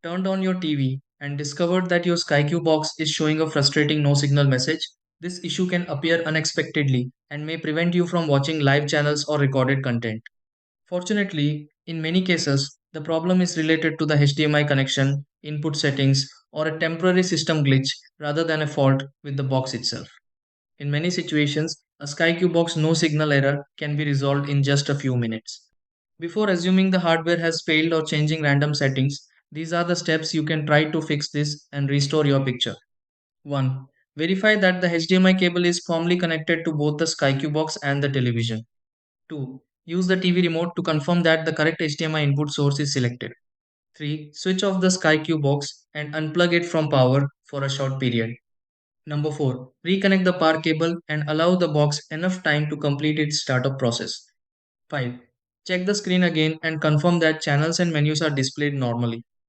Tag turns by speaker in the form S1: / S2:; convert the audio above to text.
S1: Turned on your TV and discovered that your SkyQ box is showing a frustrating no signal message, this issue can appear unexpectedly and may prevent you from watching live channels or recorded content. Fortunately, in many cases, the problem is related to the HDMI connection, input settings, or a temporary system glitch rather than a fault with the box itself. In many situations, a SkyQ box no signal error can be resolved in just a few minutes. Before assuming the hardware has failed or changing random settings, these are the steps you can try to fix this and restore your picture. 1. Verify that the HDMI cable is firmly connected to both the SkyQ box and the television. 2. Use the TV remote to confirm that the correct HDMI input source is selected. 3. Switch off the SkyQ box and unplug it from power for a short period. Number 4. Reconnect the power cable and allow the box enough time to complete its startup process. 5. Check the screen again and confirm that channels and menus are displayed normally.